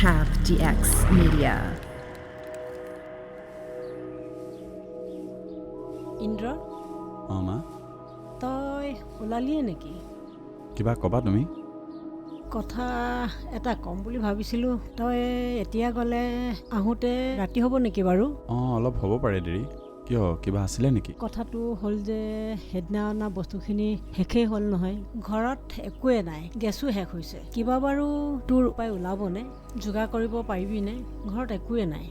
TAP GX Media. Indra মা তই ওলালিয়ে নেকি? কিবা ক'বা তুমি? কথা এটা ক'ম বুলি ভাবিছিলোঁ। তই এতিয়া গ'লে আহোঁতে ৰাতি হ'ব নেকি বাৰু? অলপ হ'ব পাৰে দেৰি। কিয় কিবা আছিলে নেকি? কথাটো হ'ল যে সেইদিনা অনা বস্তুখিনি শেষেই হ'ল নহয়। ঘৰত একোৱে নাই, গেছো শেষ হৈছে। কিবা বাৰু তোৰ উপায় ওলাবনে? যোগাৰ কৰিব পাৰিবিনে? ঘৰত একোৱে নাই।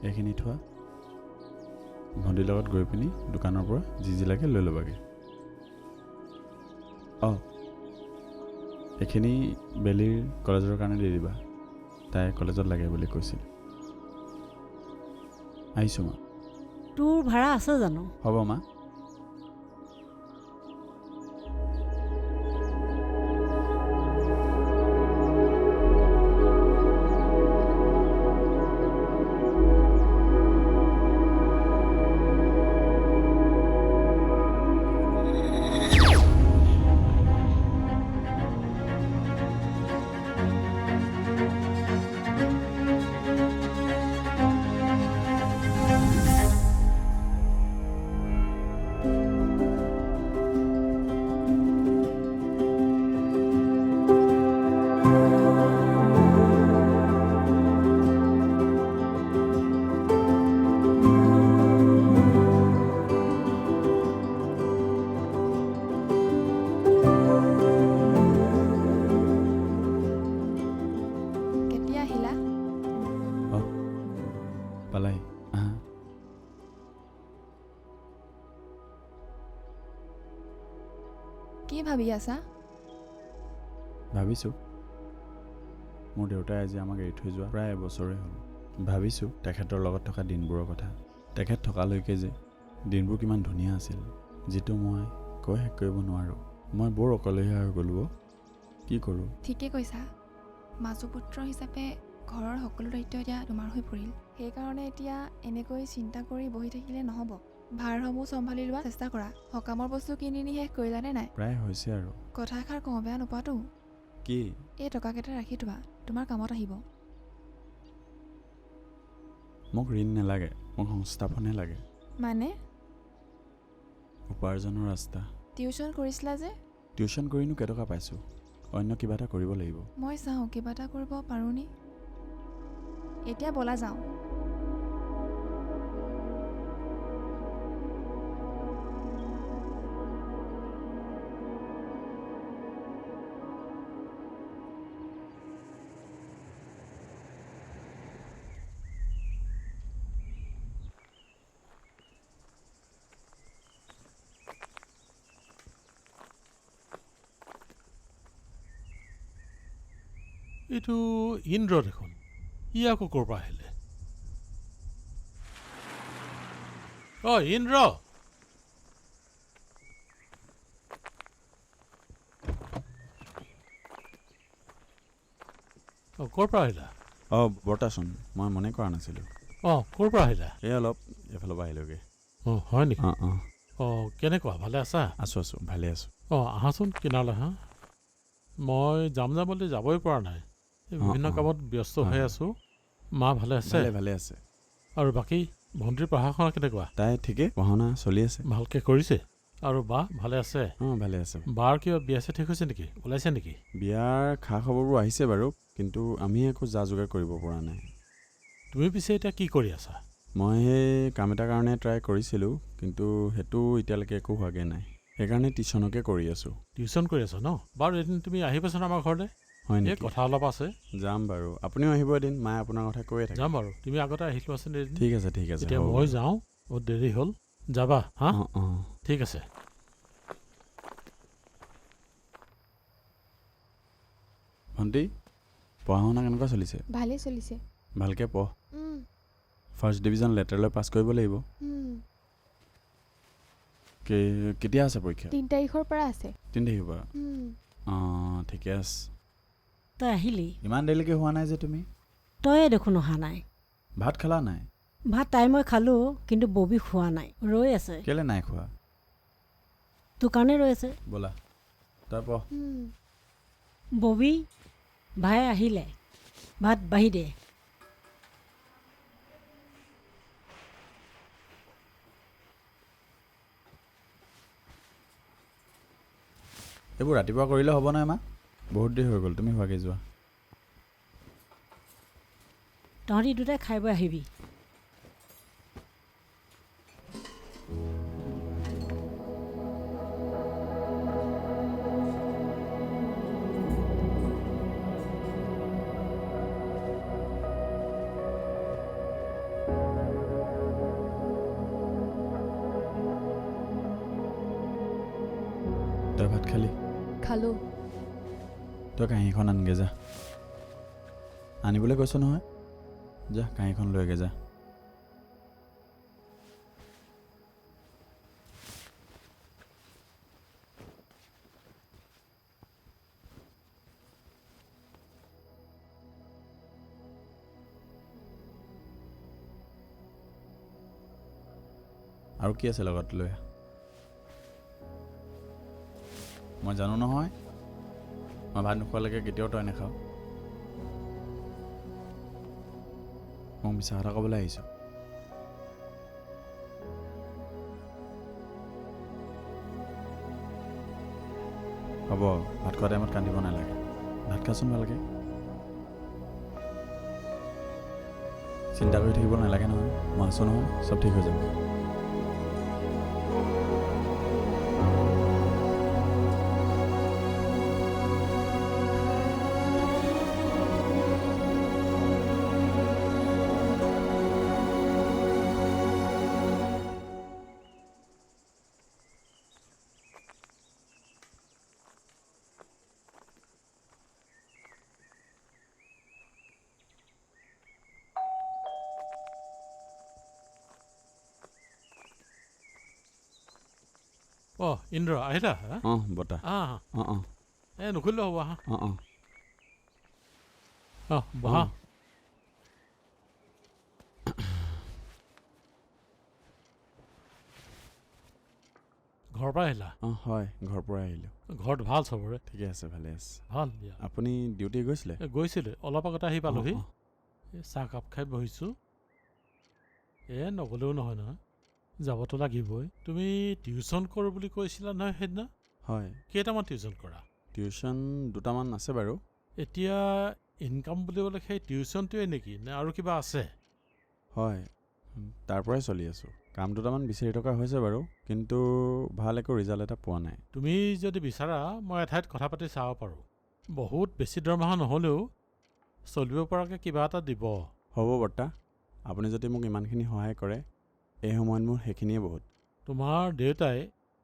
এইখিনি থোৱা, ভণ্টিৰ লগত গৈ পিনি দোকানৰ পৰা যি লাগে লৈ ল'বাগৈ। এইখিনি বেলিৰ কলেজৰ কাৰণে দি দিবা, তাই কলেজত লাগে বুলি কৈছিল। আহিছোঁ মা। তোৰ ভাড়া আছে জানো? হ'ব মা। পালাই আহা। কি ভাবি আছা? ভাবিছোঁ মোৰ দেউতাই আজি আমাক এৰি থৈ যোৱা প্ৰায় এবছৰে হ'ল। ভাবিছোঁ তেখেতৰ লগত থকা দিনবোৰৰ কথা। তেখেত থকালৈকে যে দিনবোৰ কিমান ধুনীয়া আছিল, যিটো মই কৈ শেষ কৰিব নোৱাৰোঁ। মই বৰ অকলশৰীয়া হৈ গ'লোঁ। কি কৰোঁ? ঠিকে কৈছা। মাজুপুত্ৰ হিচাপে ঘৰৰ সকলো দায়িত্ব এতিয়া তোমাৰ হৈ পৰিল। সেইকাৰণে এতিয়া এনেকৈ চিন্তা কৰি বহি থাকিলে নহ'ব। ভাৰসমূহ চম্ভালি লোৱাৰ চেষ্টা কৰা। সকামৰ বস্তু কিনি নি শেষ কৰিলানে নাই? প্ৰায় হৈছে আৰু। কথা এষাৰ কওঁ, বেয়া নোপোৱাতো? কি? এই টকাকেইটা ৰাখি থোৱা, তোমাৰ কামত আহিব। মোক ঋণ নালাগে, মোক সংস্থাপনহে লাগে। মানে? উপাৰ্জনৰ ৰাস্তা। টিউশ্যন কৰিছিলা যে? টিউশ্যন কৰিনো কেইটকা পাইছোঁ, অন্য কিবা এটা কৰিব লাগিব। মই চাওঁ কিবা এটা কৰিব পাৰোঁনি। এতিয়া ব'লা যাওঁ। এইটো ইন্দ্ৰ দেখোন, ই আকৌ ক'ৰ পৰা আহিলে? ইন্দ্ৰ! ক'ৰ পৰা আহিলা? বৰ্তাচোন, মই মনে কৰা নাছিলোঁ। ক'ৰ পৰা আহিলা? এই অলপ এফালৰ পৰা আহিলোগৈ। হয় নেকি? কেনেকুৱা, ভালে আছা? আছোঁ ভালে আছোঁ। আহাচোন কিনাৰলৈ হা। মই যাম বুলি যাবই পৰা নাই, বিভিন্ন কামত ব্যস্ত হৈ আছোঁ। মা ভালে আছে? ভালে আছে। আৰু বাকী ভণ্টিৰ পঢ়া শুনা কেনেকুৱা? তাই ঠিকে পঢ়া শুনা চলি আছে। ভালকৈ কৰিছে? আৰু বা ভালে আছে? ভালে আছে। বাৰ কিবা বিয়া চিয়া ঠিক হৈছে নেকি, ওলাইছে নেকি? বিয়াৰ খা খবৰবোৰ আহিছে বাৰু, কিন্তু আমি একো যা যোগাৰ কৰিব পৰা নাই। তুমি পিছে এতিয়া কি কৰি আছা? মই সেই কাম এটাৰ কাৰণে ট্ৰাই কৰিছিলোঁ, কিন্তু সেইটো এতিয়ালৈকে একো হোৱাগৈ নাই। সেইকাৰণে টিউশ্যনকে কৰি আছোঁ। টিউশ্যন কৰি আছা ন? বাৰু এদিন তুমি আহিবাচোন আমাৰ ঘৰলৈ। হয় এই নেকি? কথা অলপ আছে। যাম বাৰু, আপুনিও আহিব এদিন। মায়ে আপোনাৰ কথা কৈয়ে থাকে। যাম বাৰু, তুমি আগতে আহি লোৱাচোন এদিন। ঠিক আছে এতিয়া মই যাওঁ, বহুত দেৰি হ'ল। যাবা হা? ঠিক আছে। ভণ্টি, পঢ়া শুনা কেনেকুৱা চলিছে? ভালেই চলিছে। ভালকৈ পঢ়। ফাৰ্ষ্ট ডিভিজন লেটাৰলৈ পাছ কৰিব লাগিব। কেতিয়া আছে পৰীক্ষা? 3 তাৰিখৰ পৰা আছে। 3 তাৰিখৰ পৰা? ঠিকে আছে। তই আহিলি? ইমান দেৰিলৈকে হোৱা নাই যে তুমি? তয়ে দেখোন অহা নাই। ভাত খালা নাই? ভাত তাই মই খালোঁ, কিন্তু ববি খোৱা নাই, ৰৈ আছে। কেলৈ নাই খোৱা? তোৰ কাৰণে ৰৈ আছে। ব'লা তই পঢ়। ববি ভাই আহিলে ভাত বাঢ়ি দে। এইবোৰ ৰাতিপুৱা কৰিলে হ'ব নাই মা? বহুত দেৰি হৈ গ'ল, তুমি হোৱাকৈ যোৱা। তহঁতি দুটাই খাই বৈ আহিবি। তই ভাত খালি? খালোঁ। তই কাঁহীখন আনগে যা। আনিবলৈ কৈছ নহয়, যা কাঁহীখন লৈগে যা। আৰু কি আছে লগত লৈ? মই জানো নহয়, মই ভাত নোখোৱালৈকে কেতিয়াও তই নাখাওঁ। মোক মিছা কথা ক'বলৈ আহিছোঁ। হ'ব, ভাত খোৱা টাইমত কান্দিব নালাগে। ভাত খাচোন ভালকৈ। চিন্তা কৰি থাকিব নালাগে নহয়, মই আছোঁ নহয়, চব ঠিক হৈ যাব। অঁ ইন্দ্ৰ আহিলা? অঁ বতা। আহ অঁ অঁ এই নুখুলিলেও হ'ব, আহা। অঁ অঁ অঁ বহা। ঘৰৰ পৰা আহিলা? অঁ হয়, ঘৰৰ পৰা আহিলোঁ। ঘৰত ভাল চবৰে? ঠিকে আছে, ভালে আছে। ভাল দিয়া। আপুনি ডিউটি গৈছিলে? গৈছিলোঁ, অলপ আগতে আহি পালোহি। অঁ, এই চাহকাপ খাই বহিছোঁ। নগ'লেও নহয় নহয়, যাবতো লাগিবই। তুমি টিউশ্যন কৰোঁ বুলি কৈছিলা নহয় সেইদিনা? হয়। কেইটামান টিউশ্যন কৰা? টিউশ্যন দুটামান আছে বাৰু। এতিয়া ইনকাম বুলিবলৈ সেই টিউশ্যনটোৱে নেকি, নে আৰু কিবা আছে? হয়, তাৰ পৰাই চলি আছোঁ। কাম দুটামান বিচাৰি থকা হৈছে বাৰু, কিন্তু ভাল একো ৰিজাল্ট এটা পোৱা নাই। তুমি যদি বিচাৰা মই এঠাইত কথা পাতি চাব পাৰোঁ। বহুত বেছি দৰমহা নহ'লেও চলিব পৰাকৈ কিবা এটা দিব। হ'ব বৰ্তা, আপুনি যদি মোক ইমানখিনি সহায় কৰে, এই সময়ত মোৰ সেইখিনিয়ে বহুত। তোমাৰ দেউতাই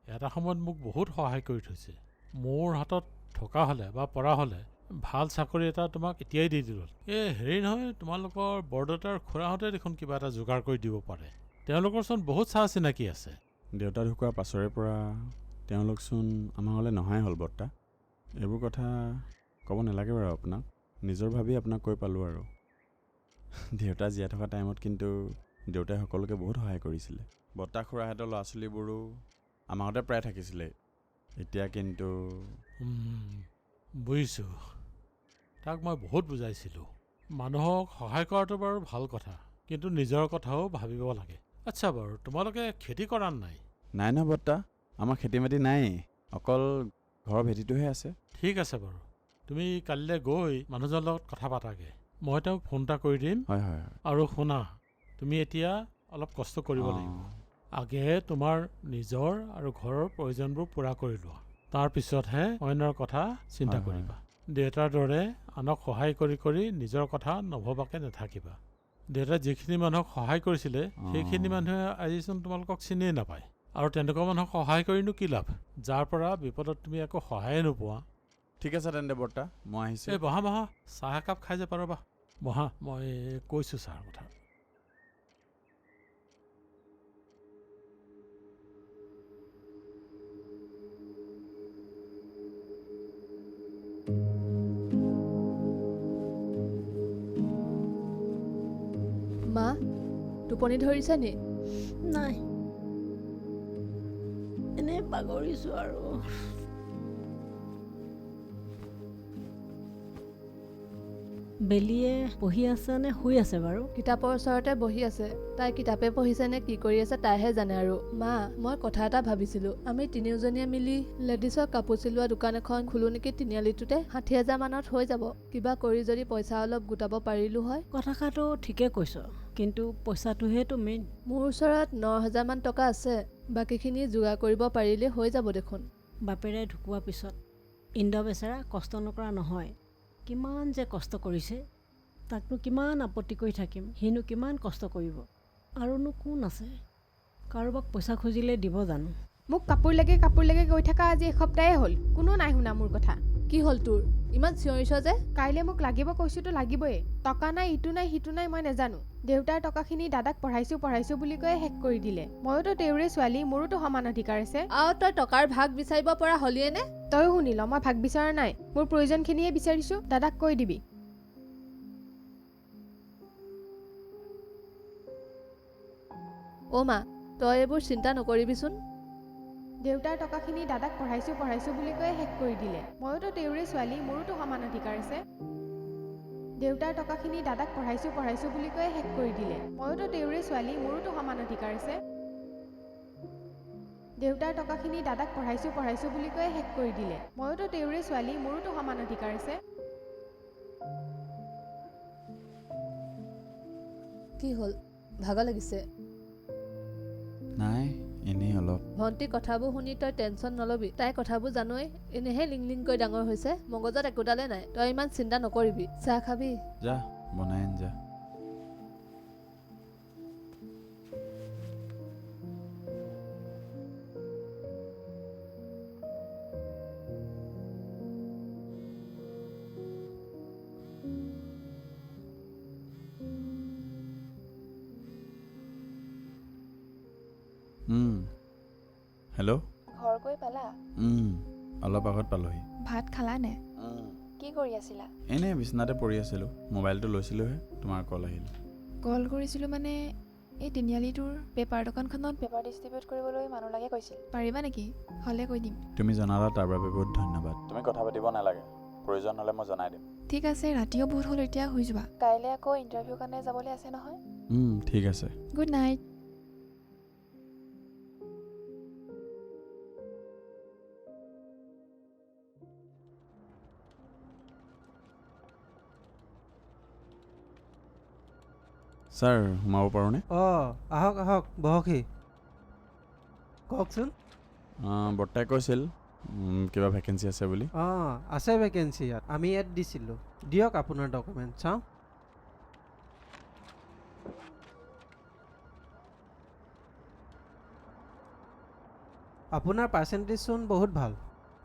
এটা সময়ত মোক বহুত সহায় কৰি থৈছে। মোৰ হাতত থকা হ'লে বা পৰা হ'লে ভাল চাকৰি এটা তোমাক এতিয়াই দি দিলোঁ। হেৰি নহয়, তোমালোকৰ বৰদেউতাৰ খুৰাহঁতে দেখোন কিবা এটা যোগাৰ কৰি দিব পাৰে। তেওঁলোকৰচোন বহুত চাহ চিনাকি আছে। দেউতা ঢুকোৱাৰ পাছৰে পৰা তেওঁলোকচোন আমাৰ হ'লে নহাই হ'ল বৰ্তা। এইবোৰ কথা ক'ব নালাগে বাৰু আপোনাক, নিজৰ ভাবি আপোনাক কৈ পালোঁ আৰু। দেউতা জীয়াই থকা টাইমত কিন্তু দেউতাই সকলোকে বহুত সহায় কৰিছিলে। বৰ্তা খুৰাহঁতৰ ল'ৰা ছোৱালীবোৰো আমাৰ ঘৰতে প্ৰায় থাকিছিলে। এতিয়া কিন্তু বুজিছোঁ। তাক মই বহুত বুজাইছিলোঁ। মানুহক সহায় কৰাটো বাৰু ভাল কথা, কিন্তু নিজৰ কথাও ভাবিব লাগে। আচ্ছা বাৰু, তোমালোকে খেতি কৰা নাই? নাই নহয় বৰ্তা, আমাৰ খেতি মাটি নাই, অকল ঘৰৰ ভেটিটোহে আছে। ঠিক আছে বাৰু, তুমি কালিলৈ গৈ মানুহজনৰ লগত কথা পাতাগৈ। মই তেওঁক ফোন এটা কৰি দিম। হয় হয় হয়। আৰু শুনা, তুমি এতিয়া অলপ কষ্ট কৰিব লাগিব। আগে তোমাৰ নিজৰ আৰু ঘৰৰ প্ৰয়োজনবোৰ পূৰা কৰি লোৱা, তাৰপিছতহে অন্যৰ কথা চিন্তা কৰিবা। দেউতাৰ দৰে আনক সহায় কৰি কৰি নিজৰ কথা নভবাকৈ নাথাকিবা। দেউতাই যিখিনি মানুহক সহায় কৰিছিলে সেইখিনি মানুহে আজিচোন তোমালোকক চিনিয়ে নাপায়। আৰু তেনেকুৱা মানুহক সহায় কৰিনো কি লাভ, যাৰ পৰা বিপদত তুমি একো সহায়ে নোপোৱা। ঠিক আছে তেন্তে বৰ্তা, মই আহিছোঁ। এই বহা বহা, চাহ একাপ খাই যে পাৰবা। বহা, মই কৈছোঁ চাহৰ কথা। মা, টোপনি ধৰিছে নি? নাই, এনেই বাগৰিছোঁ আৰু। বেলিয়ে পঢ়ি আছে নে শুই আছে বাৰু? কিতাপৰ ওচৰতে বহি আছে। তাই কিতাপে পঢ়িছে নে কি কৰি আছে তাইহে জানে আৰু। মা, মই কথা এটা ভাবিছিলো, আমি তিনিওজনীয়ে মিলি লেডিছৰ কাপোৰ চিলোৱা দোকান এখন খোলো নেকি? তিনিআলিটোতে 60,000 মানত হৈ যাব। কিবা কৰি যদি পইচা অলপ গোটাব পাৰিলো হয়। কথাষাৰটো ঠিকে কৈছ, কিন্তু পইচাটোহেতো মেইন। মোৰ ওচৰত 9,000 মান টকা আছে। বাকীখিনি যোগাৰ কৰিব পাৰিলে হৈ যাব দেখোন। বাপেৰে ঢুকোৱাৰ পিছত ইন্দ্ৰ বেচেৰা কষ্ট নকৰা নহয়। কিমান যে কষ্ট কৰিছে, তাকনো কিমান আপত্তি কৰি থাকিম। সিনো কিমান কষ্ট কৰিব, আৰুনো কোন আছে? কাৰোবাক পইচা খুজিলে দিব জানো? মোক কাপোৰ লাগে কৈ থকা আজি এসপ্তাহে হ'ল, কোনো নাই শুনা মোৰ কথা। কি হ'ল তোৰ? ইমান চিঞৰিছ যে? কাইলৈ মোক লাগিব কৈছোতো লাগিবই। টকা নাই, ইটো নাই সিটো নাই, মই নাজানো। দেউতাৰ টকাখিনি দাদাক পঢ়াইছো বুলি কৈয়ে শেষ কৰি দিলে। ময়োতো তেওঁৰে ছোৱালী, মোৰোতো সমান অধিকাৰ আছে। আৰু তই টকাৰ ভাগ বিচাৰিব পৰা হলিয়ে নে? তয়ো শুনি ল, মই ভাগ বিচৰা নাই, মোৰ প্ৰয়োজনখিনিয়ে বিচাৰিছো। দাদাক কৈ দিবি। অ' মা, তই এইবোৰ চিন্তা নকৰিবিচোন। দেউতাৰ টকাখিনি দাদাক পঢ়াইছো বুলি কৈয়ে শেষ কৰি দিলে। ময়োতো তেওঁৰে ছোৱালী, মোৰোতো সমান অধিকাৰ আছে। দেউতাৰ টকাখিনি দাদাক পঢ়াইছো বুলি কৈয়ে শেষ কৰি দিলে। ময়োতো তেওঁৰে ছোৱালী, মোৰোতো সমান অধিকাৰ আছে। দেউতাৰ টকাখিনি দাদাক পঢ়াইছো বুলি কৈয়ে শেষ কৰি দিলে। ময়োতো তেওঁৰে ছোৱালী, মোৰোতো সমান অধিকাৰ আছে। কি হ'ল, ভাগৰ লাগিছে? নাই, এনেই অলপ। ভণ্টি কথাবোৰ শুনি তই টেনশ্যন নলবি। তাই কথাবোৰ জানই, এনেহে লিংকৈ ডাঙৰ হৈছে, মগজত একোডালে নাই। তই ইমান চিন্তা নকৰিবি। চাহ খাবি? যা বনাই আন যা। হেল্ল'। ঘৰ গৈ পালা? অলপ আগত পালোহি। ভাত খালা নে? কি কৰি আছিলা? এনেই বিচনাতে পৰি আছিলোঁ, মোবাইলটো লৈছিলোহে, তোমাৰ কল আহিল। কল কৰিছিলোঁ মানে এই তিনিআলিটোৰ পেপাৰ দোকানখনত পেপাৰ ডিষ্ট্ৰিবিউট কৰিবলৈ মানুহ লাগে কৈছিল। পাৰিবা নেকি? হ'লে কৈ দিম। তুমি জনালা তাৰ বাবে বহুত ধন্যবাদ। তুমি কথা পাতিব নালাগে, প্ৰয়োজন হ'লে মই জনাই দিম। ঠিক আছে, ৰাতিও বহুত হ'ল, এতিয়া শুই যোৱা। কাইলৈ আকৌ ইণ্টাৰভিউৰ কাৰণে যাবলৈ আছে নহয়। ঠিক আছে। Good night. ছাৰ, সোমাব পাৰোঁনে? আহক বহকহি। কওকচোন। বৰ্তাই কৈছিল কিবা ভেকেঞ্চি আছে বুলি। আছে ভেকেঞ্চি ইয়াত, আমি ইয়াত দিছিলোঁ। দিয়ক আপোনাৰ ডকুমেণ্ট চাওঁ। আপোনাৰ পাৰ্চেণ্টেজচোন বহুত ভাল।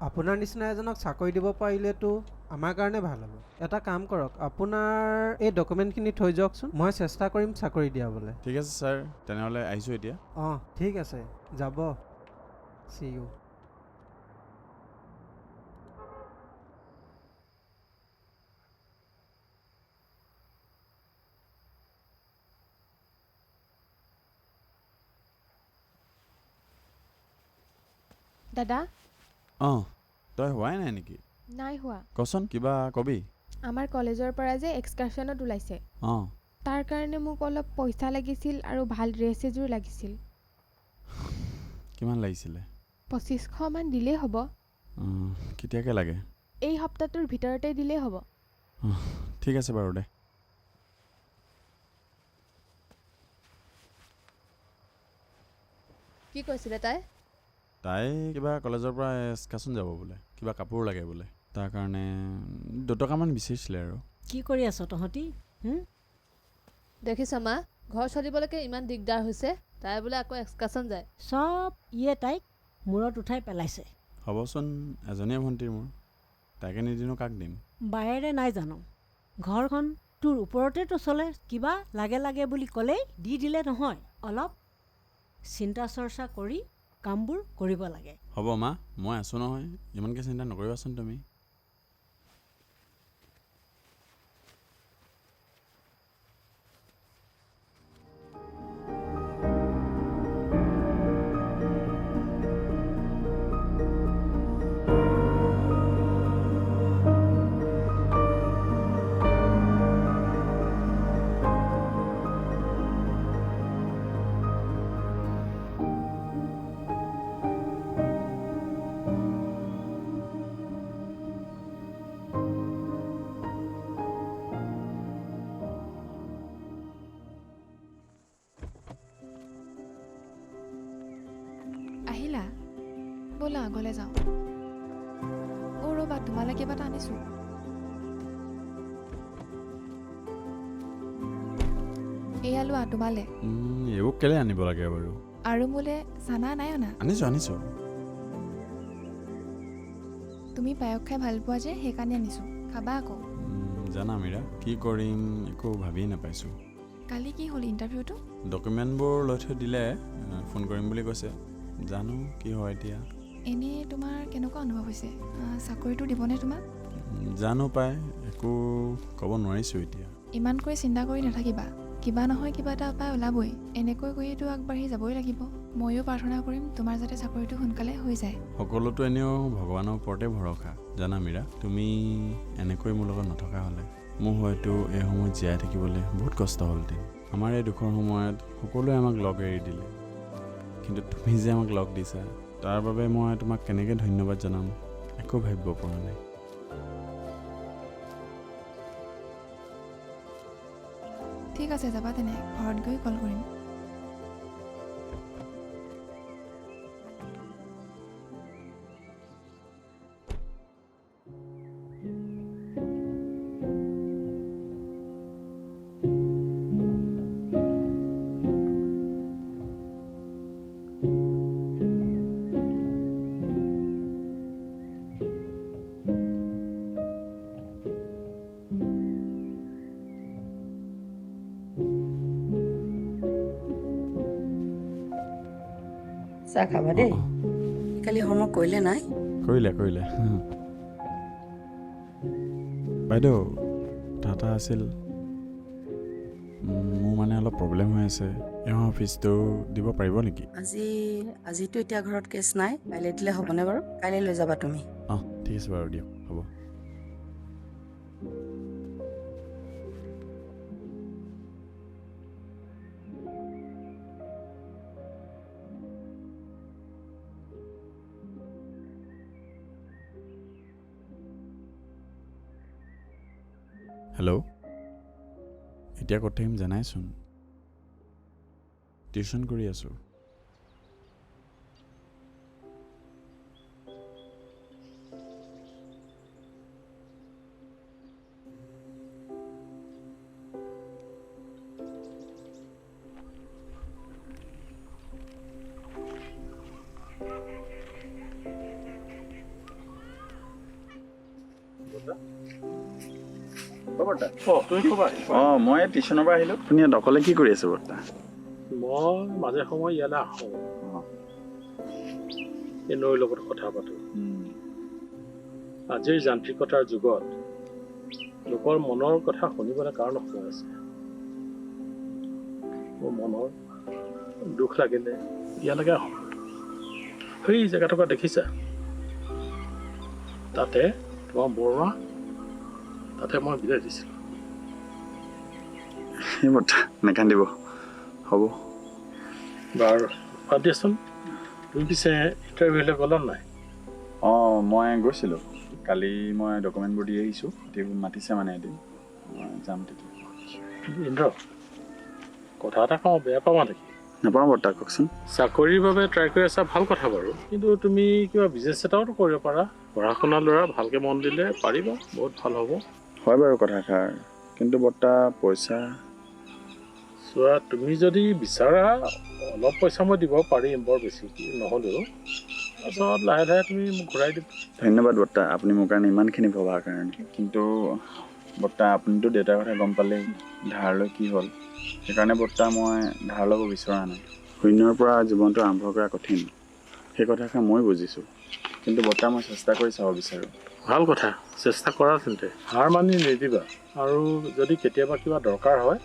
আপোনাৰ নিচিনা এজনক চাকৰি দিব পাৰিলেতো আমাৰ কাৰণে ভাল হ'ব। এটা কাম কৰক, আপোনাৰ এই ডকুমেণ্টখিনি থৈ যাওকচোন, মই চেষ্টা কৰিম চাকৰি দিয়াবলৈ। ঠিক আছে ছাৰ, তেনেহ'লে আহিছোঁ এতিয়া। ঠিক আছে, যাব। See you. দাদা। তই হোৱাই নাই নেকি? নাই হোৱা। কচোন, কিবা কবি? আমাৰ কলেজৰ পৰা যে এক্সকাৰ্ছনত ওলাইছে, তাৰ কাৰণে মোক অলপ পইচা লাগিছিল আৰু ভাল ড্ৰেছ এযোৰ লাগিছিল। কিমান লাগিছিলে? 2500 মান দিলেই হ'ব। কেতিয়াকৈ লাগে? এই সপ্তাহটোৰ ভিতৰতে দিলেই হ'ব। ঠিক আছে বাৰু দে। কি কৈছিলে তাই? তাই কিবা কলেজৰ পৰা এক্সকাৰ্ছন যাব বোলে, কিবা কাপোৰ লাগে বোলে, তাৰ কাৰণে 2 টকামান বিচাৰিছিলে আৰু। কি কৰি আছ তহঁতি? দেখিছ মা, ঘৰ চলিবলৈকে ইমান দিগদাৰ হৈছে, তাই বোলে আকৌ এক্সকাৰ্ছন যায়। চব তাইক মূৰত উঠাই পেলাইছে। হ'বচোন, এজনীয়ে ভণ্টিৰ মোৰ, তাইকে নিদিনো কাক দিম? বায়েৰে নাই জানো, ঘৰখন তোৰ ওপৰতেতো চলে। কিবা লাগে বুলি ক'লেই দি দিলে নহয়। অলপ চিন্তা চৰ্চা কৰি কামবোৰ কৰিব লাগে। হ'ব মা, মই আছোঁ নহয়, ইমানকৈ চিন্তা নকৰিবাচোন তুমি। ব'লা আগলৈ যাওঁ অ' ৰ'বা তোমালৈ কিবা এটা আনিছোঁ এয়া লোৱা তোমালৈ এইবোৰ কেলৈ আনিব লাগে বাৰু আৰু মোলৈ চানা নাই অনা আনিছোঁ তুমি পায়স খাই ভাল পোৱা যে সেইকাৰণে আনিছোঁ খাবা আকৌ জানা মীৰা কি কৰিম একো ভাবিয়ে নাপাইছোঁ কালি কি হ'ল ইণ্টাৰভিউটো ডকুমেণ্টবোৰ লৈ থৈ দিলে ফোন কৰিম বুলি কৈছে জানো কি হয় এতিয়া এনেই তোমাৰ কেনেকুৱা অনুভৱ হৈছে চাকৰিটো দিবনে তোমাক জানো পাই একো ক'ব নোৱাৰিছোঁ এতিয়া ইমান কৰি চিন্তা কৰি নাথাকিবা কিবা নহয় কিবা এটা উপায় ওলাবই এনেকৈ গৈতো আগবাঢ়ি যাবই লাগিব ময়ো প্ৰাৰ্থনা কৰিম তোমাৰ যাতে চাকৰিটো সোনকালে হৈ যায় সকলোতো এনেও ভগৱানৰ ওপৰতে ভৰসা জানা মীৰা তুমি এনেকৈ মোৰ লগত নথকা হ'লে মোৰ হয়তো এই সময়ত জীয়াই থাকিবলৈ বহুত কষ্ট হ'লহেঁতেন আমাৰ এই দুখৰ সময়ত সকলোৱে আমাক লগ এৰি দিলে কিন্তু তুমি যে আমাক লগ দিছা তাৰ বাবে মই তোমাক কেনেকৈ ধন্যবাদ জনাম একো ভাবিব পৰা নাই ঠিক আছে যাবা তেনে ঘৰত গৈ কল কৰিম চাহ খাবা দেই কালি হোমৱৰ্ক কৰিলে নাই কৰিলে বাইদেউ কথা আছিল মোৰ মানে অলপ প্ৰব্লেম হৈ আছে এওঁ অফিচটো দিব পাৰিব নেকি আজিতো এতিয়া ঘৰত কেছ নাই কাইলৈ দিলে হ'বনে বাৰু কাইলৈ লৈ যাবা তুমি ঠিক আছে বাৰু দিয়ক হ'ব হেল্ল' এতিয়া ক'ত থাকিম জানাইচোন টিউশ্যন কৰি আছোঁ মই টিউশ্যনৰ পৰা আহিলোঁ আপুনি ইয়াত অকলে কি কৰি আছে বৰ্তা মই মাজে সময় ইয়ালৈ আহোঁ এই নৈৰ লগত কথা পাতোঁ আজিৰ যান্ত্ৰিকতাৰ যুগত লোকৰ মনৰ কথা শুনিবলৈ কাৰণ সময় আছে মোৰ মনৰ দুখ লাগিলে ইয়ালৈকে আহোঁ সেই জেগাটুকুৰা দেখিছা তাতে তোমাৰ বৰমা তাতে মই বিদায় দিছিলোঁ বৰ্তা নাকান্দিব হ'ব বাৰু বাদ দিয়াচোন তুমি পিছে ইণ্টাৰভিউলৈ গ'লা নাই মই গৈছিলোঁ কালি মই ডকুমেণ্টবোৰ দি আহিছোঁ গোটেইবোৰ মাতিছে মানে এদিন যাম তেতিয়া ইন্দ্ৰ কথা এটা কওঁ বেয়া পাবা নেকি নাপাওঁ বৰ্তা কওকচোন চাকৰিৰ বাবে ট্ৰাই কৰি আছা ভাল কথা বাৰু কিন্তু তুমি কিবা বিজনেছ এটাওতো কৰিব পাৰা পঢ়া শুনা ল'ৰা ভালকৈ মন দিলে পাৰিবা বহুত ভাল হ'ব হয় বাৰু কথাষাৰ কিন্তু বৰ্তা পইচা চোৱা তুমি যদি বিচাৰা অলপ পইচা মই দিব পাৰিম বৰ বেছি নহ'লেও তাৰপিছত লাহে লাহে তুমি মোক ঘূৰাই দিবা ধন্যবাদ বৰ্তা আপুনি মোৰ কাৰণে ইমানখিনি ভবাৰ কাৰণে কিন্তু বৰ্তা আপুনিতো দেউতাৰ কথা গম পালেই ধাৰ লৈ কি হ'ল সেইকাৰণে বৰ্তা মই ধাৰ ল'ব বিচৰা নাই শূন্যৰ পৰা জীৱনটো আৰম্ভ কৰা কঠিন সেই কথাষাৰ মই বুজিছোঁ কিন্তু বৰ্তা মই চেষ্টা কৰি চাব বিচাৰোঁ ভাল কথা চেষ্টা কৰা তেন্তে হাৰ মানি নিদিবা আৰু যদি কেতিয়াবা কিবা দৰকাৰ হয়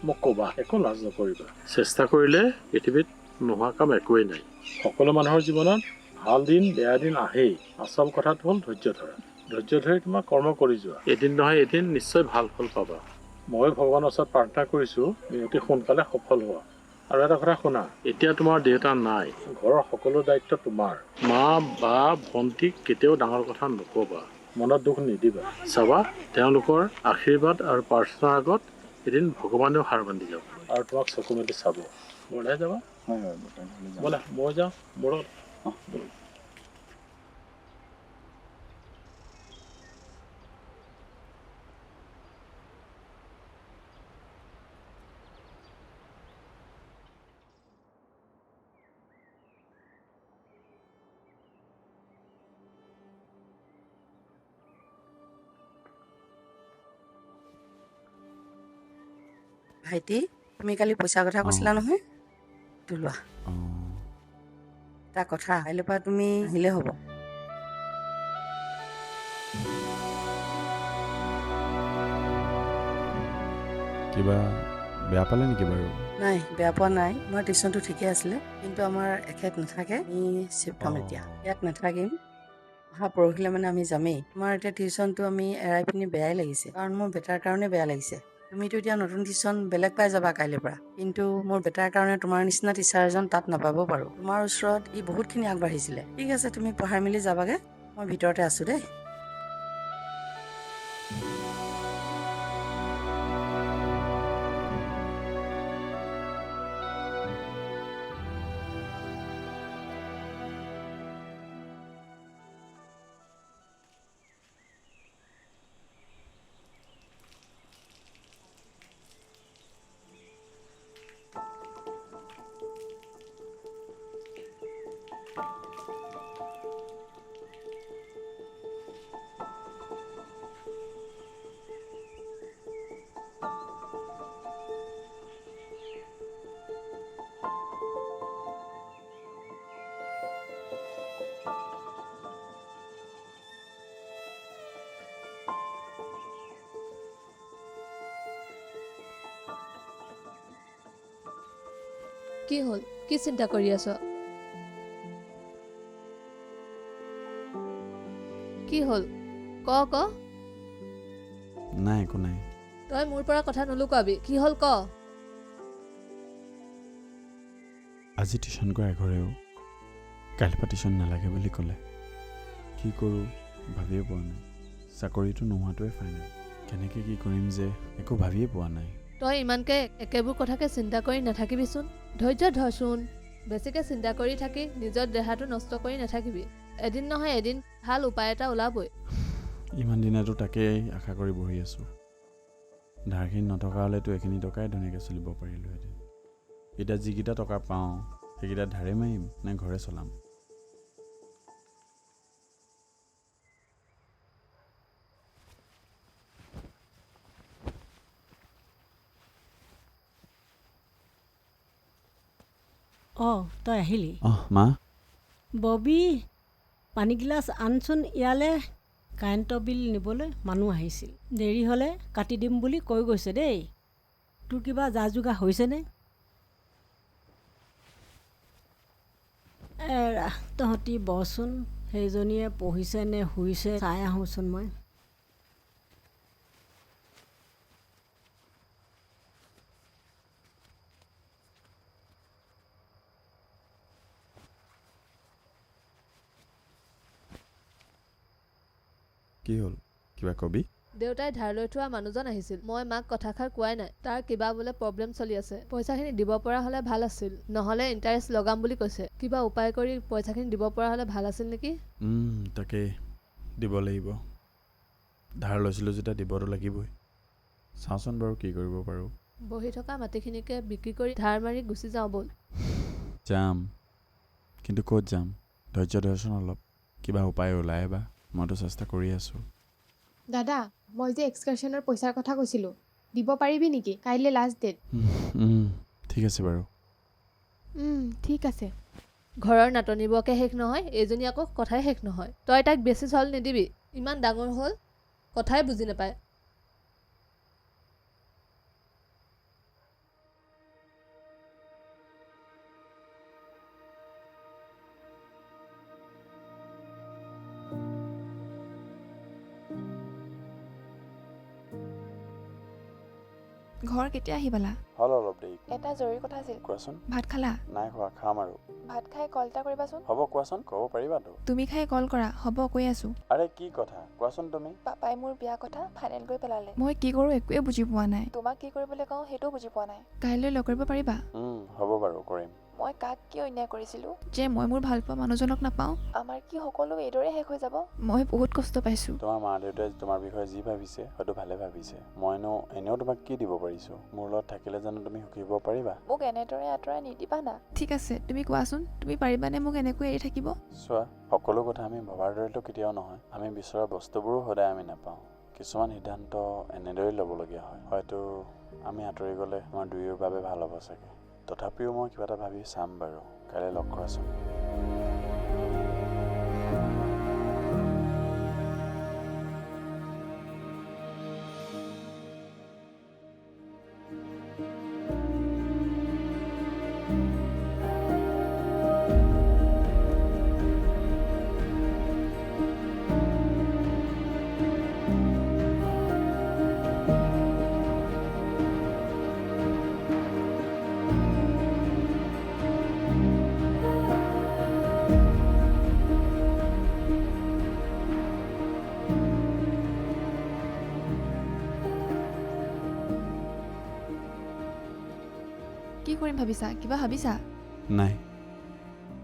মোক ক'বা একো লাজ নকৰিবা চেষ্টা কৰিলে পৃথিৱীত নোহোৱা কাম একোৱেই নাই সকলো মানুহৰ জীৱনত ভাল দিন বেয়া দিন আহেই আচল কথাটো হ'ল ধৈৰ্য ধৰা ধৈৰ্য ধৰি তোমাক কৰ্ম কৰি যোৱা এদিন নহয় এদিন নিশ্চয় ভাল ফল পাবা মই ভগৱানৰ ওচৰত প্ৰাৰ্থনা কৰিছোঁ অতি সোনকালে সফল হোৱা আৰু এটা কথা শুনা এতিয়া তোমাৰ দেউতা নাই ঘৰৰ সকলো দায়িত্ব তোমাৰ মা বা ভণ্টিক কেতিয়াও ডাঙৰ কথা নক'বা মনত দুখ নিদিবা চাবা তেওঁলোকৰ আশীৰ্বাদ আৰু প্ৰাৰ্থনাৰ আগত এদিন ভগৱানেও হাৰ বান্ধি যাব আৰু তোমাক চকু মেলি চাব বঢ়াই যাবা হয় বৰ্তা ব'লা মই যাওঁ মোৰ ভাইটি তুমি কালি পইচাৰ কথা কৈছিলা নহয় এইটো লোৱা অঁ এটা কথা কাইলৈৰ পৰা তুমি আহিলে হ'ব কিবা বেয়া পালে নেকি বাৰু নাই বেয়া পোৱা নাই তোমাৰ টিউশ্যনটো ঠিকে আছিলে কিন্তু আমাৰ এখেত নাথাকে আমি চিফ্ট হ'ম এতিয়া ইয়াত নাথাকিম অহা পৰহিলৈ মানে আমি যামেই তোমাৰ এতিয়া টিউশ্যনটো আমি এৰাই পিনি বেয়াই লাগিছে কাৰণ মোৰ বেটাৰ কাৰণে বেয়া লাগিছে তুমিতো এতিয়া নতুন টিউশ্যন বেলেগ পাই যাবা কাইলৈৰ পৰা কিন্তু মোৰ বেটাৰ কাৰণে তোমাৰ নিচিনা টিচাৰ এজন তাত নাপাব পাৰোঁ তোমাৰ ওচৰত ই বহুতখিনি আগবাঢ়িছিলে ঠিক আছে তুমি পঢ়াই মেলি যাবাগে মই ভিতৰতে আছোঁ দেই কি হ'ল কি চিন্তা কৰি আছ কি হ'ল ক নাই একো নাই তই মোৰ পৰা কথা নলুকাবি কি হ'ল ক আজি টিউশ্যন কৰা এঘৰেও কাইলৈ পৰা টিউশ্যন নালাগে বুলি ক'লে কি কৰোঁ ভাবিয়ে পোৱা নাই চাকৰিটো নোহোৱাটোৱে ফাইনেল কেনেকৈ কি কৰিম যে একো ভাবিয়ে পোৱা নাই তই ইমানকে একেবোৰ কথাকে চিন্তা কৰি নাথাকিবিচোন ধৈৰ্য ধৰচোন বেছিকে চিন্তা কৰি থাকি নিজৰ দেহাটো নষ্ট কৰি নাথাকিবি এদিন নহয় এদিন ভাল উপায় এটা ওলাবই ইমান দিনেতো তাকেই আশা কৰি বহি আছোঁ ধাৰখিনি নথকা হ'লেতো এইখিনি টকাই ধুনীয়াকৈ চলিব পাৰিলোঁহেঁতেন এতিয়া যিকেইটা টকা পাওঁ সেইকেইটা ধাৰে মাৰিম নে ঘৰে চলাম অঁ তই আহিলি মা ববী পানীগিলাচ আনচোন ইয়ালৈ কাৰেণ্টৰ বিল নিবলৈ মানুহ আহিছিল দেৰি হ'লে কাটি দিম বুলি কৈ গৈছে দেই তোৰ কিবা যা যোগাৰ হৈছেনে এৰা তহঁতি বচোন সেইজনীয়ে পঢ়িছে নে শুইছে চাই আহোঁচোন মই কি হ'ল কিবা কবি দেউতাই ধাৰ লৈ থোৱা মানুহজন আহিছিল মই মাক কথাষাৰ কোৱাই নাই তাৰ কিবা বোলে প্ৰব্লেম চলি আছে পইচাখিনি দিব পৰা হ'লে ভাল আছিল নহ'লে ইণ্টাৰেষ্ট লগাম বুলি কৈছে কিবা উপায় কৰি পইচাখিনি দিব পৰা হ'লে ভাল আছিল নেকি তাকে দিব লাগিব ধাৰ লৈছিলোঁ যেতিয়া দিবতো লাগিবই চাওঁচোন বাৰু কি কৰিব পাৰোঁ বহি থকা মাটিখিনিকে বিক্ৰী কৰি ধাৰ মাৰি গুচি যাওঁ ব'ল যাম কিন্তু ক'ত যাম ধৈৰ্য ধৰচোন অলপ কিবা উপায় ওলায় বা মইতো চেষ্টা কৰি আছোঁ দাদা মই যে এক্সকাৰ্ছনৰ পইচাৰ কথা কৈছিলোঁ দিব পাৰিবি নেকি কাইলৈ লাষ্ট ডেট ঠিক আছে বাৰু ঠিক আছে ঘৰৰ নাটনিবোৰকে শেষ নহয় এইজনী আকৌ কথাই শেষ নহয় তই তাইক বেছি চল নিদিবি ইমান ডাঙৰ হ'ল কথাই বুজি নাপায় ঘৰ কেতিয়া আহি পালা হ'ল অলপ দেৰি এটা জৰুৰী কথা আছিল কোৱাচোন ভাত খালা নাই খোৱা খাম আৰু ভাত খাই কল এটা কৰিবাচোন হ'ব কোৱাচোন ক'ব পাৰিবাতো তুমি খাই কল কৰা হ'ব কৈ আছো আৰে কি কথা কোৱাচোন তুমি পাপাই মোৰ বিয়া কথা ফাইনেল কৰি পেলালে মই কি কৰোঁ একোৱে বুজি পোৱা নাই তোমাক কি কৰিবলৈ কওঁ সেইটোও বুজি পোৱা নাই কাইলৈ লগ কৰিব পাৰিবা হ'ব বাৰু কৰিম মই কাক কি অন্যায় কৰিছিলোঁ যে মই মোৰ ভালপোৱা মানুহজনক নাপাওঁ আমাৰ কি সকলো এইদৰে শেষ হৈ যাব মই বহুত কষ্ট পাইছোঁ তোমাৰ মা দেউতাই তোমাৰ বিষয়ে যি ভাবিছে হয়তো ভালে ভাবিছে মইনো এনেও তোমাক কি দিব পাৰিছোঁ মোৰ লগত থাকিলে জানো তুমি সুখী হ'ব পাৰিবা মোক এনেদৰে আঁতৰাই নিদিবা না ঠিক আছে তুমি কোৱাচোন তুমি পাৰিবানে মোক এনেকৈ এৰি থাকিব চোৱা সকলো কথা আমি ভবাৰ দৰেতো কেতিয়াও নহয় আমি বিচৰা বস্তুবোৰো সদায় আমি নাপাওঁ কিছুমান সিদ্ধান্ত এনেদৰেই ল'বলগীয়া হয় হয়তো আমি আঁতৰি গ'লে আমাৰ দুয়োৰ বাবে ভাল হ'ব চাগে। তথাপিও মই কিবা এটা ভাবি চাম বাৰু। কাইলৈ লগ কৰাচোন। কি কৰিম ভাবিছা? কিবা ভাবিছা? নাই,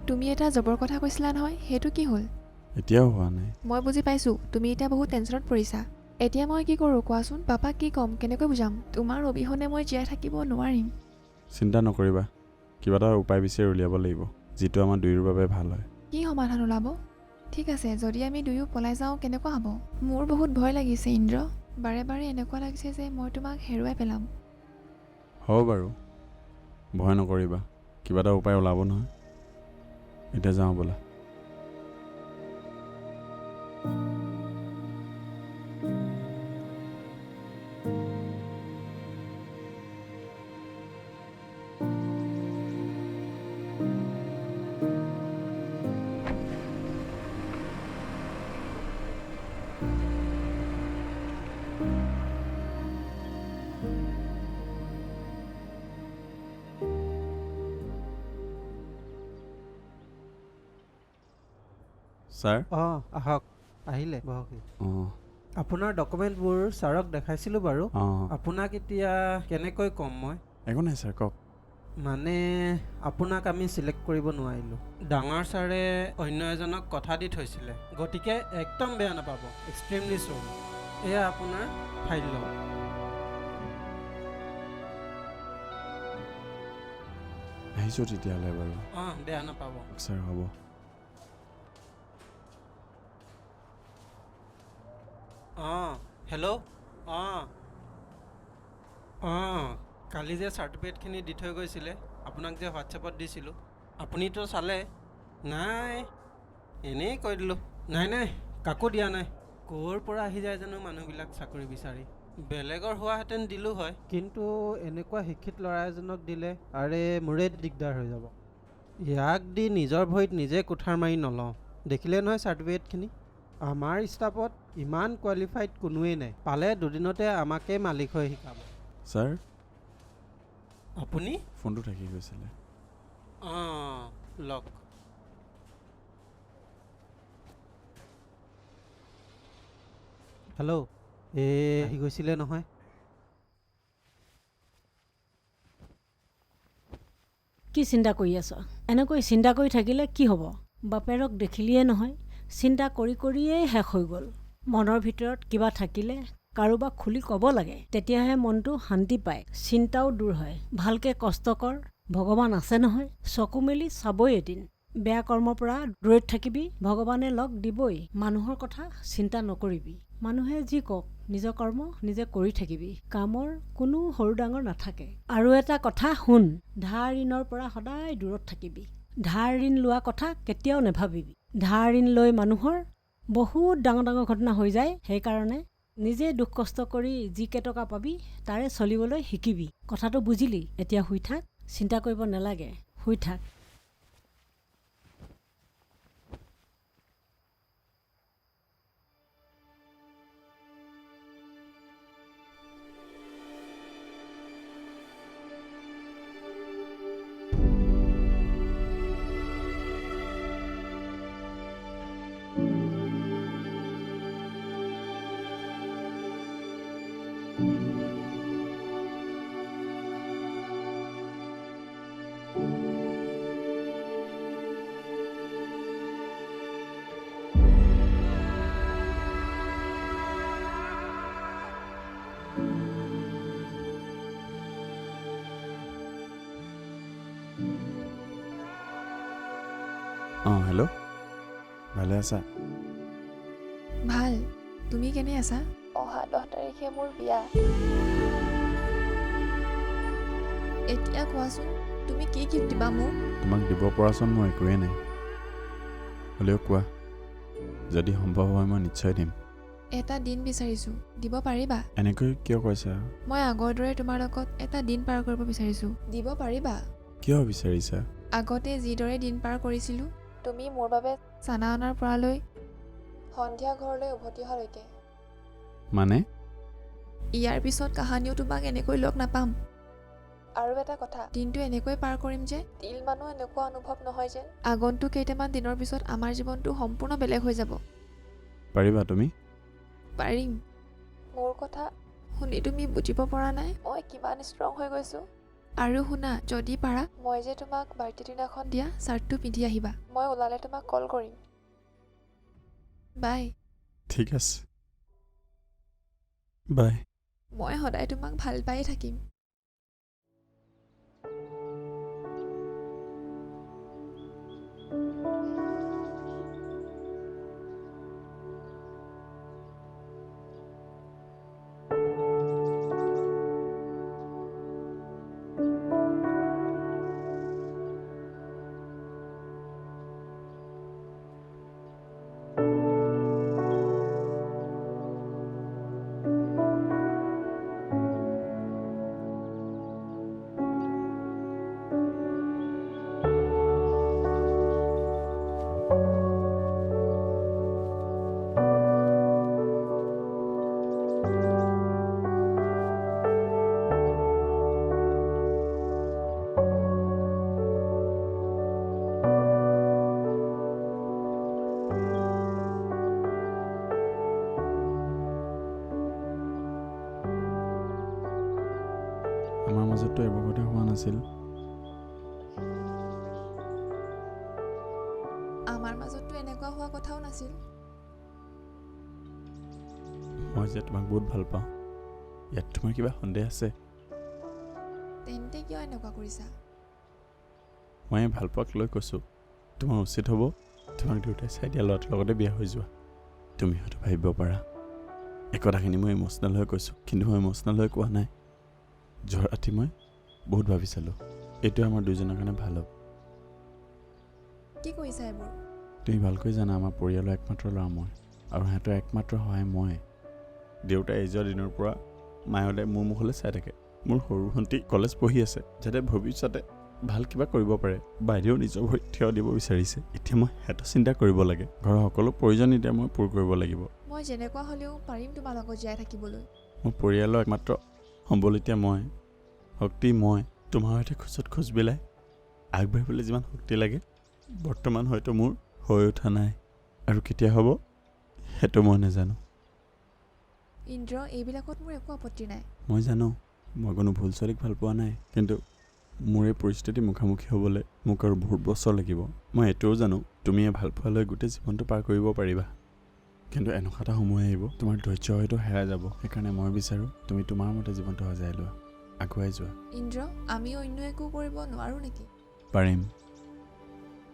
তুমি এটা জবৰ কথা কৈছিলা নহয়, সেইটো কি হ'ল? এতিয়াও হোৱা নাই। মই বুজি পাইছোঁ তুমি এতিয়া বহুত টেনশ্যনত পৰিছা। এতিয়া মই কি কৰোঁ কোৱাচোন? পাপাক কি ক'ম, কেনেকৈ বুজাম? তোমাৰ অবিহনে মই জীয়াই থাকিব নোৱাৰিম। চিন্তা নকৰিবা, কিবা এটা উপায় বিচাৰি উলিয়াব লাগিব, যিটো আমাৰ দুয়োৰ বাবে ভাল হয়। কি সমাধান ওলাব? ঠিক আছে, যদি আমি দুয়ো পলাই যাওঁ কেনেকুৱা হ'ব? মোৰ বহুত ভয় লাগিছে ইন্দ্ৰ। বাৰে বাৰে এনেকুৱা লাগিছে যে মই তোমাক হেৰুৱাই পেলাম। হ'ব বাৰু, ভয় নকৰিবা, কিবা এটা উপায় ওলাব নহয়। এতিয়া যাওঁ ব'লা। ছাৰ। অঁ আহক, আহিলে বহকহি। অঁ আপোনাৰ ডকুমেণ্টবোৰ ছাৰক দেখাইছিলোঁ বাৰু। অঁ আপোনাক এতিয়া কেনেকৈ ক'ম মই? একো নাই ছাৰ, কওক। মানে আপোনাক আমি চিলেক্ট কৰিব নোৱাৰিলোঁ। ডাঙৰ ছাৰে অন্য এজনক কথা দি থৈছিলে, গতিকে একদম বেয়া নাপাব, এক্সট্ৰিমলি চৰি। এয়া আপোনাৰ ফাইল লওক। আহিছোঁ তেতিয়াহ'লে বাৰু। অঁ বেয়া নাপাব। ছাৰ হ'ব। অঁ হেল্ল'। অঁ অঁ কালি যে চাৰ্টিফিকেটখিনি দি থৈ গৈছিলে, আপোনাক যে হোৱাটছএপত দিছিলোঁ, আপুনিতো চালে? নাই, এনেই কৈ দিলোঁ। নাই নাই, কাকো দিয়া নাই। ক'ৰ পৰা আহি যায় জানো মানুহবিলাক চাকৰি বিচাৰি। বেলেগৰ হোৱাহেঁতেন দিলোঁ হয়, কিন্তু এনেকুৱা শিক্ষিত ল'ৰা এজনক দিলে আৰে মোৰে দিগদাৰ হৈ যাব। ইয়াক দি নিজৰ ভৰিত নিজে কুঠাৰ মাৰি নলওঁ। দেখিলে নহয় চাৰ্টিফিকেটখিনি। আমাৰ ষ্টাফত ইমান কোৱালিফাইড কোনোৱেই নাই, পালে দুদিনতে আমাকে মালিক হৈ শিকাব। ছাৰ, আপুনি? ফোনটো থাকি গৈছিলে। অঁ লওক। হেল্ল', আহি গৈছিলে নহয়। কি চিন্তা কৰি আছ? এনেকৈ চিন্তা কৰি থাকিলে কি হ'ব? বাপেৰক দেখিলিয়ে নহয়, চিন্তা কৰি কৰিয়েই শেষ হৈ গ'ল। মনৰ ভিতৰত কিবা থাকিলে কাৰোবাক খুলি ক'ব লাগে, তেতিয়াহে মনটো শান্তি পায়, চিন্তাও দূৰ হয়। ভালকৈ কষ্ট কৰ, ভগৱান আছে নহয়, চকু মেলি চাবই এদিন। বেয়া কৰ্মৰ পৰা দূৰৈত থাকিবি, ভগৱানে লগ দিবই। মানুহৰ কথা চিন্তা নকৰিবি। মানুহে যি কওক, নিজৰ কৰ্ম নিজে কৰি থাকিবি। কামৰ কোনো সৰু ডাঙৰ নাথাকে। আৰু এটা কথা শুন, ধাৰ ঋণৰ পৰা সদায় দূৰত থাকিবি। ধাৰ ঋণ লোৱা কথা কেতিয়াও নেভাবিবি। ধাৰ ঋণ লৈ মানুহৰ বহুত ডাঙৰ ডাঙৰ ঘটনা হৈ যায়। সেইকাৰণে নিজে দুখ কষ্ট কৰি যি কেইটকা পাবি তাৰে চলিবলৈ শিকিবি। কথাটো বুজিলি? এতিয়া শুই থাক, চিন্তা কৰিব নালাগে, শুই থাক। অঁ হেল্ল', ভালে আছা? ভাল, তুমি কেনে আছা? অহা 10 তাৰিখে মোৰ বিয়া। এতিয়া কোৱাচোন তুমি কি গিফ্ট দিবা মোক? তোমাক দিব পৰাচোন মোৰ একোৱেই নাই, হ'লেও কোৱা, যদি সম্ভৱ হয় মই নিশ্চয় দিম। এটা দিন বিচাৰিছোঁ, দিব পাৰিবা? এনেকৈ কিয় কৈছা? মই আগৰ দৰে তোমাৰ লগত এটা দিন পাৰ কৰিব বিচাৰিছোঁ, দিব পাৰিবা? কিয় বিচাৰিছা? আগতে যিদৰে দিন পাৰ কৰিছিলোঁ, তুমি মোৰ বাবে চানা অনাৰ পৰালৈ সন্ধিয়া ঘৰলৈ উভতি অহালৈকে। মানে? ইয়াৰ পিছত কাহানিও তোমাক এনেকৈ লগ নাপাম। আৰু এটা কথা, দিনটো এনেকৈ পাৰ কৰিম যে তিল মানুহ এনেকুৱা অনুভৱ নহয় যেন আগন্তুক কেইটামান দিনৰ পিছত আমাৰ জীৱনটো সম্পূৰ্ণ বেলেগ হৈ যাব। পাৰিবা তুমি? পাৰিম। মোৰ কথা শুনি তুমি বুজিব পৰা নাই মই কিমান ষ্ট্ৰং হৈ গৈছোঁ। আৰু শুনা, যদি পাৰা মই যে তোমাক বাৰ্থডে দিনাখন দিয়া শ্বাৰ্টটো পিন্ধি আহিবা। মই ওলালে তোমাক কল কৰিম। বাই। ঠিক আছে, বাই। মই সদায় তোমাক ভাল পায়ে থাকিম। আমাৰ মাজততো এইবোৰ কথা হোৱা নাছিল। আমাৰ মাজততো এনেকুৱা হোৱা কথাও নাছিল। মই যে তোমাক বহুত ভাল পাওঁ, ইয়াত তোমাৰ কিবা সন্দেহ আছে? তেন্তে কিয় এনেকুৱা কৰিছা? মই ভাল পোৱাক লৈ কৈছোঁ, তোমাৰ উচিত হ'ব তোমাক দেউতাই চাই দিয়া ল'ৰাটোৰ লগতে বিয়া হৈ যোৱা। তুমি হয়তো ভাবিব পাৰা এই কথাখিনি মই ইম'চনেল হৈ কৈছোঁ, কিন্তু মই ইম'চনেল হৈ কোৱা নাই। যোৱা ৰাতি মই বহুত ভাবি চালোঁ, এইটোৱে আমাৰ দুজনৰ কাৰণে ভাল হ'ব। কি কৈছা এইবোৰ? তুমি ভালকৈ জানা আমাৰ পৰিয়ালৰ একমাত্ৰ ল'ৰা মই, আৰু সিহঁতৰ একমাত্ৰ সহায় মই। দেউতাই এই যোৱা দিনৰ পৰা মায়লে মোৰ মুখলৈ চাই থাকে। মোৰ সৰু ভণ্টি কলেজ পঢ়ি আছে, যাতে ভৱিষ্যতে ভাল কিবা কৰিব পাৰে। বাইদেউ নিজৰ ভৰিত থিয় দিব বিচাৰিছে। এতিয়া মই সিহঁতৰ চিন্তা কৰিব লাগে। ঘৰৰ সকলো প্ৰয়োজন এতিয়া মই পূৰ কৰিব লাগিব। মই যেনেকুৱা হ'লেও পাৰিম তোমাৰ লগত জীয়াই থাকিবলৈ। মোৰ পৰিয়ালৰ একমাত্ৰ সম্বল এতিয়া মই, শক্তি মই। তোমাৰ সৈতে খোজত খোজ পেলাই আগবাঢ়িবলৈ যিমান শক্তি লাগে বৰ্তমান হয়তো মোৰ হৈ উঠা নাই, আৰু কেতিয়া হ'ব সেইটো মই নাজানো। ইন্দ্ৰ, এইবিলাকত মোৰ একো আপত্তি নাই। মই জানো মই কোনো ভুল ছোৱালীক ভাল পোৱা নাই, কিন্তু মোৰ এই পৰিস্থিতি মুখামুখি হ'বলৈ মোক আৰু বহুত বছৰ লাগিব। মই এইটোও জানো তুমি ভাল পোৱালৈ গোটেই জীৱনটো পাৰ কৰিব পাৰিবা, কিন্তু এনেকুৱা এটা সময় আহিব তোমাৰ ধৈৰ্য হয়তো হেৰাই যাব। সেইকাৰণে মই বিচাৰোঁ তুমি তোমাৰ মতে জীৱনটো সজাই লোৱা, আগুৱাই যোৱা। ইন্দ্ৰ, আমি অন্য একো কৰিব নোৱাৰোঁ নেকি? পাৰিম।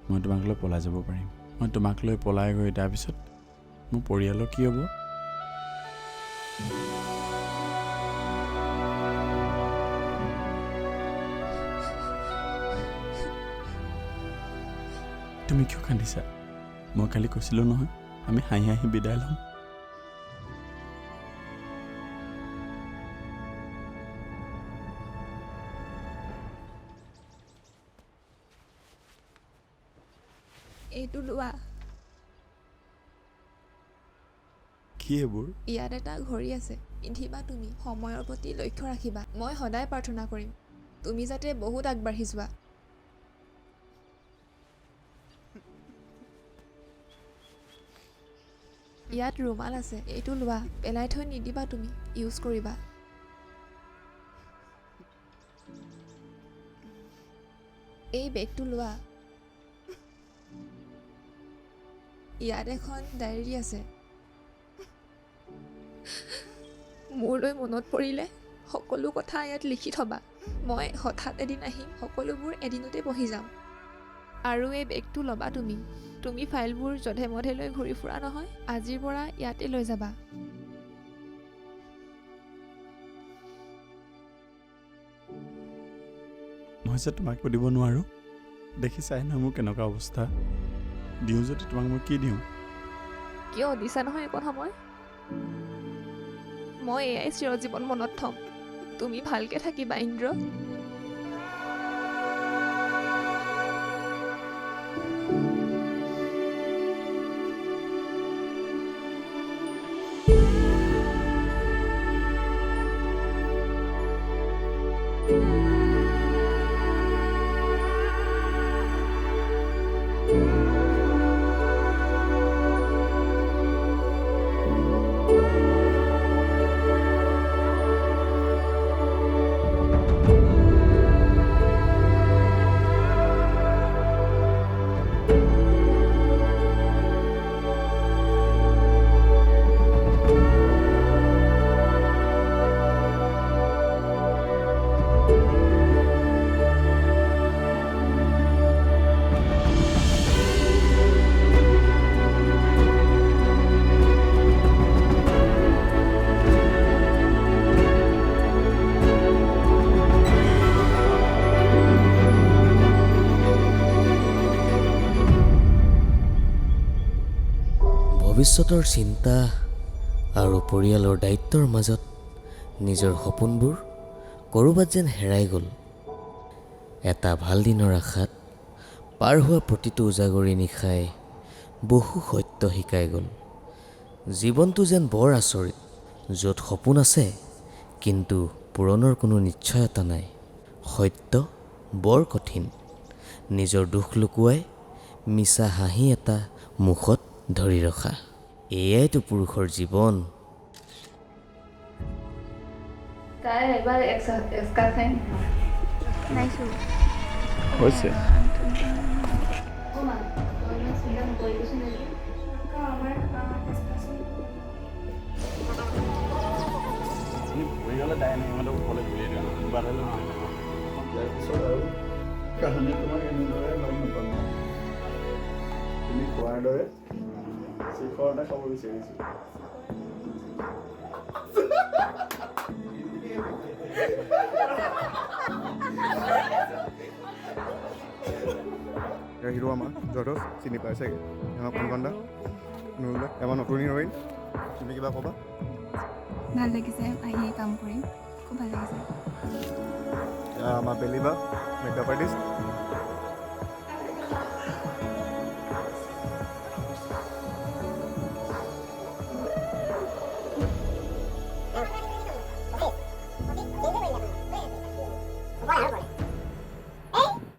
মই তোমাক লৈ পলাই যাব পাৰিম। মই তোমাক লৈ পলাই গৈ তাৰপিছত মোৰ পৰিয়ালৰ কি হ'ব? তুমি কিয় কান্দিছা? মই কালি কৈছিলোঁ নহয় আমি হাঁহি হাঁহি বিদায় ল'ম। এইটো লোৱা। কি এইবোৰ? ইয়াত এটা ঘড়ী আছে, পিন্ধিবা তুমি। সময়ৰ প্ৰতি লক্ষ্য ৰাখিবা। মই সদায় প্ৰাৰ্থনা কৰিম তুমি যাতে বহুত আগবাঢ়ি যোৱা। ইয়াত ৰুমাল আছে, এইটো লোৱা। পেলাই থৈ নিদিবা তুমি, ইউজ কৰিবা। এই বেগটো লোৱা। ইয়াত এখন ডায়েৰী আছে। মোৰলৈ মনত পৰিলে সকলো কথা ইয়াত লিখি থবা। মই হঠাৎ এদিন আহিম, সকলোবোৰ এদিনতে পঢ়ি যাম। আৰু এই বেগটো ল'বা তুমি। তুমি ফাইলবোৰ যধে মধে লৈ ঘূৰি ফুৰা নহয়, আজিৰ পৰা ইয়াতে লৈ যাবা। মই যে তোমাক সুধিব নোৱাৰোঁ। দেখিছাই নহয় মোৰ কেনেকুৱা অৱস্থা। দিওঁ যদি তোমাক মই কি দিওঁ? কিয় দিছা নহয় এইকণ সময়? মই এয়াই চিৰজীৱন মনত থ'ম। তুমি ভালকৈ থাকিবা ইন্দ্ৰ। ভৱিষ্যতৰ চিন্তা আৰু পৰিয়ালৰ দায়িত্বৰ মাজত নিজৰ সপোনবোৰ ক'ৰবাত যেন হেৰাই গ'ল। এটা ভাল দিনৰ আশাত পাৰ হোৱা প্ৰতিটো উজাগৰি নিশাই বহু সত্য শিকাই গ'ল। জীৱনটো যেন বৰ আচৰিত, য'ত সপোন আছে কিন্তু পূৰণৰ কোনো নিশ্চয়তা নাই। সত্য বৰ কঠিন, নিজৰ দুখ লুকুৱাই মিছা হাঁহি এটা মুখত ধৰি ৰখা। এয়াইতো পুৰুষৰ জীৱন। তাই এবাৰ এক্সট্ৰা খাই হৈছে ভৰি গ'লে দাই নাই ইমানটো ওপৰলৈ ঘূৰি দিয়া বাধালে নহয়। তাৰপিছত আৰু কাহানী তোমাক এনেদৰে লগ নাপাম। তুমি কোৱাৰ দৰে শিখৰ এটা খাব বিচাৰিছোঁ। হিৰো আমাৰ যথেষ্ট চিনি পাই চাগে আমাৰ কণকণদা নুৰুলে এবাৰ নতুনি ৰৈ তুমি কিবা ক'বা? ভাল লাগিছে আহি কাম কৰি, খুব ভাল লাগিছে। আমাৰ বেলিবা মেকআপ আৰ্টিষ্ট